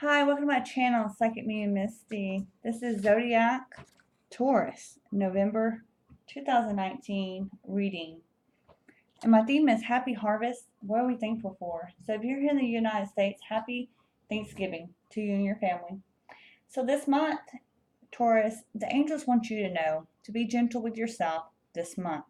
Hi, welcome to my channel, Psychic Me and Misty. This is Zodiac Taurus, November 2019 reading. And my theme is Happy Harvest. What are we thankful for? So if you're here in the United States, happy Thanksgiving to you and your family. So this month, Taurus, the angels want you to know to be gentle with yourself this month,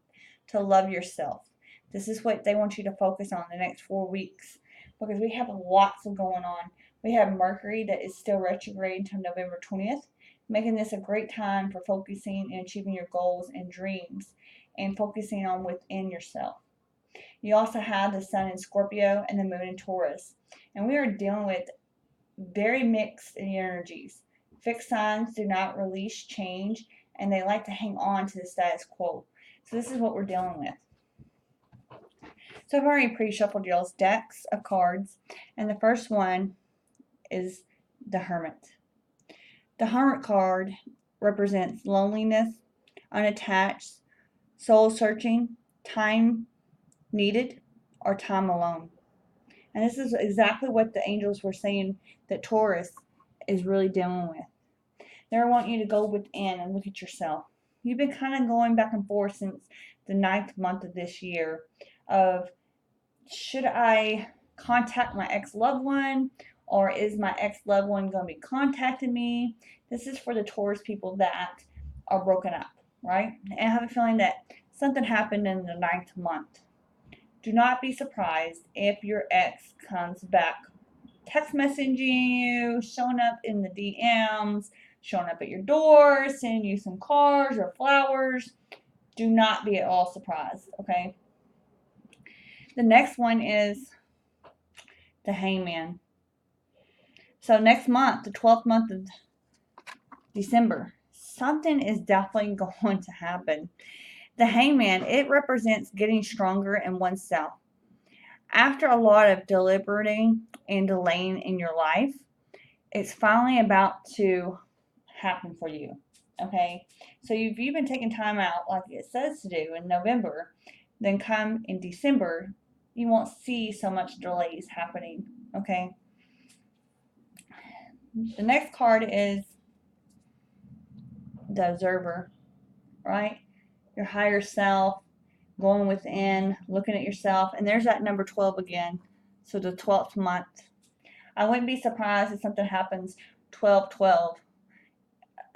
to love yourself. This is what they want you to focus on the next 4 weeks because we have lots of going on. We have Mercury that is still retrograde until November 20th, making this a great time for focusing and achieving your goals and dreams and focusing on within yourself. You also have the Sun in Scorpio and the Moon in Taurus. And we are dealing with very mixed energies. Fixed signs do not release change and they like to hang on to the status quo. So this is what we're dealing with. So I've already pre-shuffled y'all's decks of cards, and the first one is the Hermit. The Hermit card represents loneliness, unattached, soul searching, time needed, or time alone. And this is exactly what the angels were saying that Taurus is really dealing with. They want you to go within and look at yourself. You've been kind of going back and forth since the 9th month of this year of, should I contact my ex-loved one, or is my ex-loved one going to be contacting me? This is for the Taurus people that are broken up, right? And I have a feeling that something happened in the 9th month. Do not be surprised if your ex comes back text messaging you, showing up in the DMs, showing up at your door, sending you some cards or flowers. Do not be at all surprised, okay? The next one is the Hangman. So next month, the 12th month of December, something is definitely going to happen. The Hangman, it represents getting stronger in oneself. After a lot of deliberating and delaying in your life, it's finally about to happen for you. Okay, so if you've been taking time out like it says to do in November, then come in December, you won't see so much delays happening. Okay, the next card is the Observer, right? Your higher self, going within, looking at yourself, and there's that number 12 again. So the 12th month. I wouldn't be surprised if something happens 12/12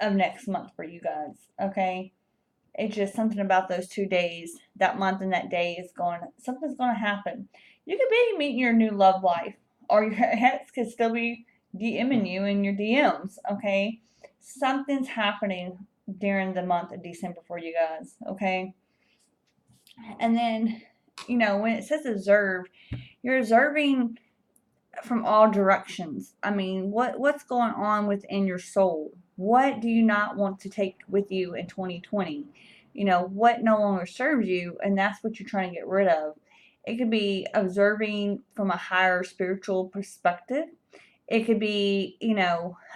of next month for you guys, okay? It's just something about those 2 days, that month and that day is something's going to happen. You could be meeting your new love life, or your ex could still be DMing you in your DMs, okay? Something's happening during the month of December for you guys, okay? And then, when it says observe, you're observing from all directions. I mean, what's going on within your soul? What do you not want to take with you in 2020? What no longer serves you, and that's what you're trying to get rid of. It could be observing from a higher spiritual perspective. It could be,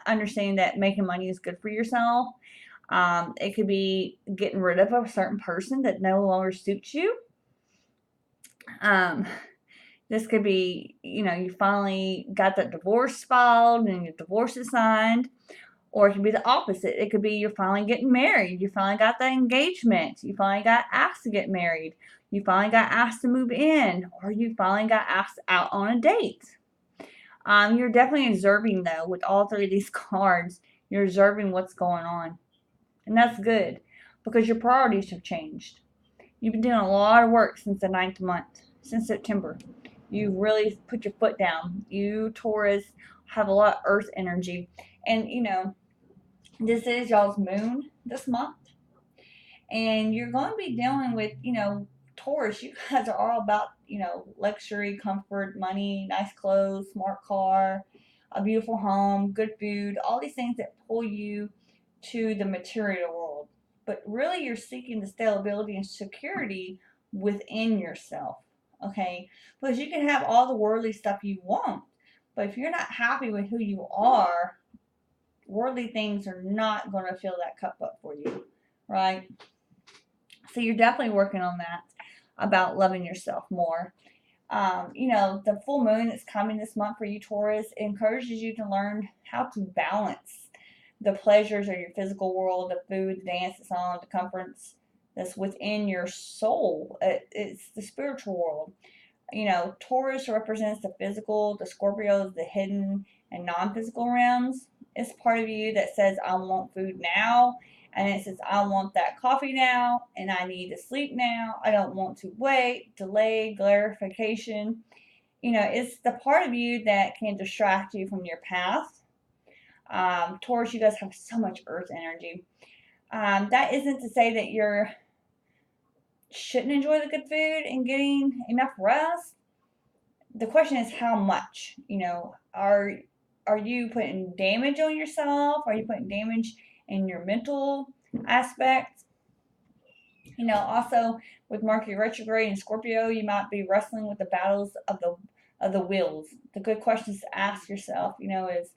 understanding that making money is good for yourself. It could be getting rid of a certain person that no longer suits you. This could be, you finally got that divorce filed and your divorce is signed. Or it could be the opposite. It could be you're finally getting married. You finally got that engagement. You finally got asked to get married. You finally got asked to move in. Or you finally got asked out on a date. You're definitely observing, though, with all three of these cards. You're observing what's going on. And that's good because your priorities have changed. You've been doing a lot of work since the 9th month, since September. You really put your foot down. You, Taurus, have a lot of earth energy. And, this is y'all's moon this month. And you're going to be dealing with, Taurus. You guys are all about, luxury, comfort, money, nice clothes, smart car, a beautiful home, good food, all these things that pull you to the material world. But really, you're seeking the stability and security within yourself, okay? Because you can have all the worldly stuff you want, but if you're not happy with who you are, worldly things are not going to fill that cup up for you, right? So you're definitely working on that, about loving yourself more. You know, the full moon that's coming this month for you, Taurus, encourages you to learn how to balance the pleasures of your physical world, the food, the dance, the song, the comforts that's within your soul. It's the spiritual world. You know, Taurus represents the physical, the Scorpio is the hidden and non-physical realms. It's part of you that says, I want food now. And it says, I want that coffee now, and I need to sleep now. I don't want to wait, delay, glorification. You know, it's the part of you that can distract you from your path. Taurus, you guys have so much earth energy. That isn't to say that you shouldn't enjoy the good food and getting enough rest. The question is how much. You know, are you putting damage on yourself? Are you putting damage in your mental aspect? You know, also with Mercury retrograde and Scorpio, you might be wrestling with the battles of the wills. The good questions to ask yourself, you know, is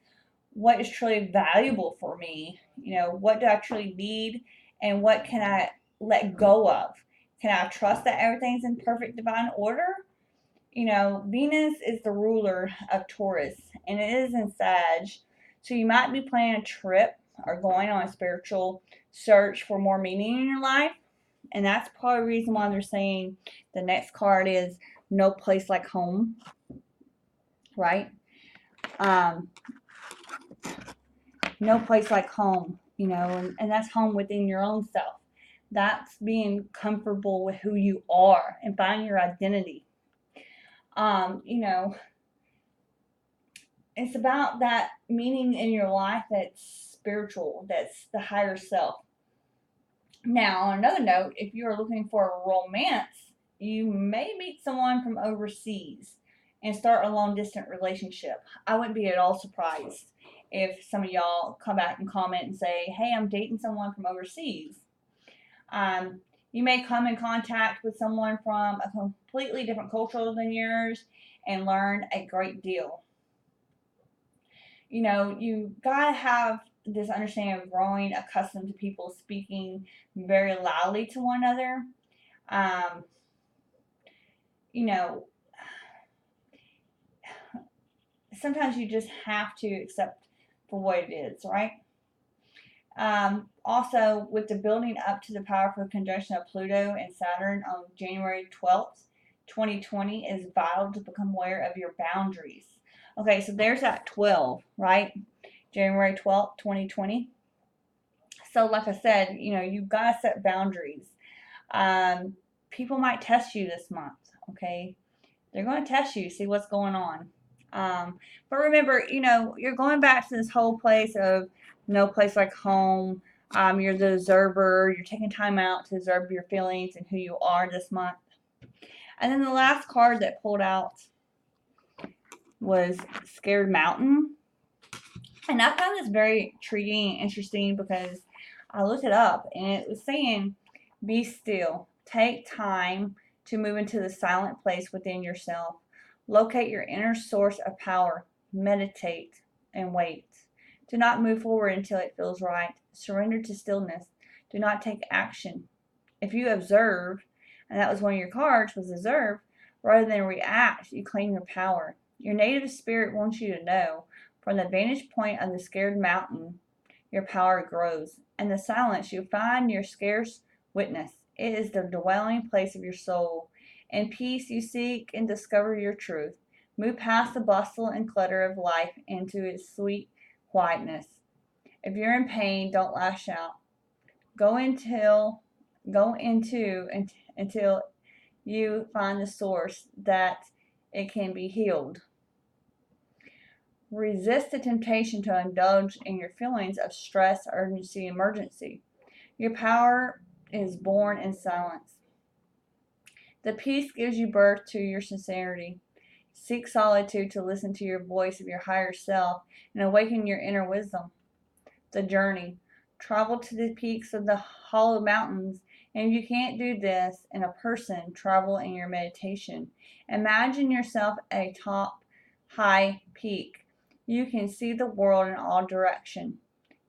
what is truly valuable for me? You know, what do I truly need, and what can I let go of? Can I trust that everything's in perfect divine order? You know, Venus is the ruler of Taurus, and it is in Sag. So you might be planning a trip or going on a spiritual search for more meaning in your life. And that's probably the reason why they're saying the next card is no place like home, right? No place like home, you know, and that's home within your own self. That's being comfortable with who you are and finding your identity. You know, it's about that meaning in your life that's spiritual, that's the higher self. Now, on another note, if you are looking for a romance, you may meet someone from overseas and start a long distance relationship. I wouldn't be at all surprised if some of y'all come back and comment and say, hey, I'm dating someone from overseas. You may come in contact with someone from a completely different culture than yours and learn a great deal. You know, you gotta have this understanding of growing accustomed to people speaking very loudly to one another. You know, sometimes you just have to accept for what it is, right? Also, with the building up to the powerful conjunction of Pluto and Saturn on January 12th, 2020, is vital to become aware of your boundaries. Okay, so there's that 12, right? January 12th, 2020. So, like I said, you know, you've got to set boundaries. People might test you this month, okay? They're going to test you, see what's going on. But remember, you know, you're going back to this whole place of no place like home. You're the observer. You're taking time out to observe your feelings and who you are this month. And then the last card that pulled out was Scared Mountain. And I found this very intriguing and interesting because I looked it up and it was saying, be still. Take time to move into the silent place within yourself. Locate your inner source of power. Meditate and wait. Do not move forward until it feels right. Surrender to stillness. Do not take action. If you observe, and that was one of your cards, was observe, rather than react, you claim your power. Your native spirit wants you to know, from the vantage point of the scared mountain, your power grows. In the silence, you find your scarce witness. It is the dwelling place of your soul. In peace, you seek and discover your truth. Move past the bustle and clutter of life into its sweet quietness. If you're in pain, don't lash out. Go into until you find the source that it can be healed. Resist the temptation to indulge in your feelings of stress, urgency, emergency. Your power is born in silence. The peace gives you birth to your sincerity. Seek solitude to listen to your voice of your higher self and awaken your inner wisdom. The journey. Travel to the peaks of the hollow mountains, and if you can't do this in a person, travel in your meditation. Imagine yourself at a top high peak. You can see the world in all directions.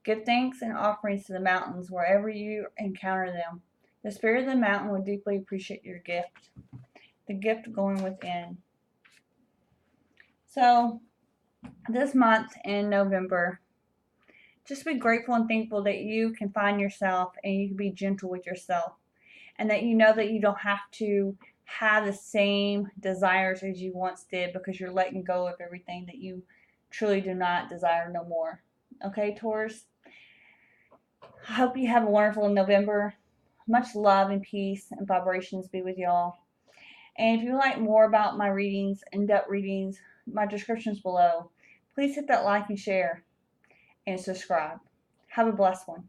Give thanks and offerings to the mountains wherever you encounter them. The spirit of the mountain will deeply appreciate your gift. The gift going within. So this month in November, just be grateful and thankful that you can find yourself and you can be gentle with yourself, and that you know that you don't have to have the same desires as you once did, because you're letting go of everything that you truly do not desire no more. Okay, Taurus? I hope you have a wonderful November. Much love and peace and vibrations be with y'all. And if you like more about my readings, in-depth readings, my description's below. Please hit that like and share and subscribe. Have a blessed one.